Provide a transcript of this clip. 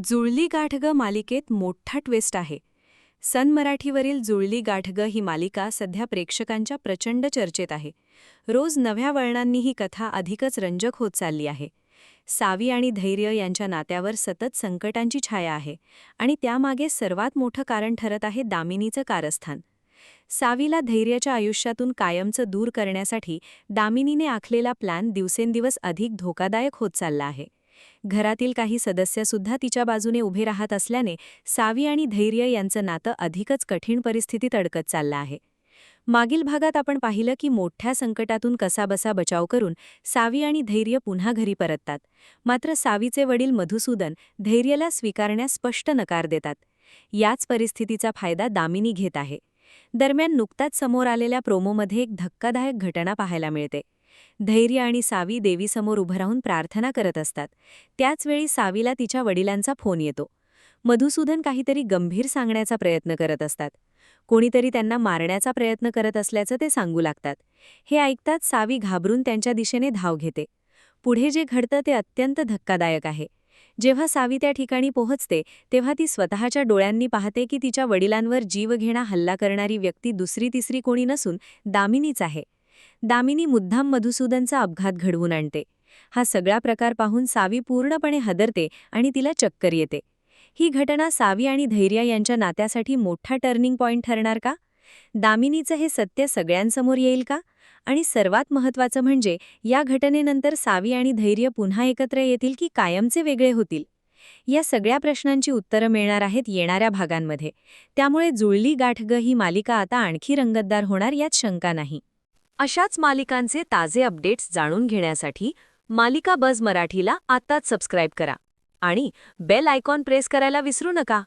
जुळली गाठ ग मालिकेत मोठा ट्विस्ट आहे. सन मराठीवरील जुळली गाठ ग ही मालिका सध्या प्रेक्षकांच्या प्रचंड चर्चेत आहे. रोज नव्या वळणांनी ही कथा अधिकच रंजक होत चालली आहे. सावी आणि धैर्य यांच्या नात्यावर सतत संकटांची छाया आहे आणि त्यामागे सर्वात मोठं कारण ठरत आहे दामिनीचं कारस्थान. सावीला धैर्याच्या आयुष्यातून कायमचं दूर करण्यासाठी दामिनीने आखलेला प्लॅन दिवसेंदिवस अधिक धोकादायक होत चालला आहे. घरातील काही सदस्यसुद्धा तिच्या बाजूने उभे राहत असल्याने सावी आणि धैर्य यांचं नातं अधिकच कठीण परिस्थितीत अडकत चाललं आहे. मागील भागात आपण पाहिलं की मोठ्या संकटातून कसाबसा बचाव करून सावी आणि धैर्य पुन्हा घरी परततात. मात्र सावीचे वडील मधुसूदन धैर्यला स्वीकारण्यास स्पष्ट नकार देतात. याच परिस्थितीचा फायदा दामिनी घेत आहे. दरम्यान नुकताच समोर आलेल्या प्रोमोमध्ये एक धक्कादायक घटना पाहायला मिळते. धैर्य आणि सावी देवीसमोर उभं राहून प्रार्थना करत असतात. त्याचवेळी सावीला तिच्या वडिलांचा फोन येतो. मधुसूदन काहीतरी गंभीर सांगण्याचा प्रयत्न करत असतात. कोणीतरी त्यांना मारण्याचा प्रयत्न करत असल्याचं ते सांगू लागतात. हे ऐकताच सावी घाबरून त्यांच्या दिशेने धाव घेते. पुढे जे घडतं ते अत्यंत धक्कादायक आहे. जेव्हा सावी त्या ठिकाणी पोहोचते तेव्हा ती स्वतःच्या डोळ्यांनी पाहते की तिच्या वडिलांवर जीवघेणा हल्ला करणारी व्यक्ती दुसरी तिसरी कोणी नसून दामिनीच आहे. दामिनी मुद्दाम मधुसूदनचा अपघात घडवून आणते. हा सगळा प्रकार पाहून सावी पूर्णपणे हादरते आणि तिला चक्कर येते. ही घटना सावी आणि धैर्य यांच्या नात्यासाठी मोठा टर्निंग पॉइंट ठरणार का? दामिनीचं हे सत्य सगळ्यांसमोर येईल का? आणि सर्वात महत्त्वाचं म्हणजे या घटनेनंतर सावी आणि धैर्य पुन्हा एकत्र येतील की कायमचे वेगळे होतील? या सगळ्या प्रश्नांची उत्तरं मिळणार आहेत येणाऱ्या भागांमध्ये. त्यामुळे जुळली गाठ ग ही मालिका आता आणखी रंगतदार होणार यात शंका नाही. अशाच मालिकांचे ताजे अपडेट्स जाणून घेण्यासाठी मालिका बझ मराठीला आत्ताच सबस्क्राईब करा आणि बेल आयकॉन प्रेस करायला विसरू नका.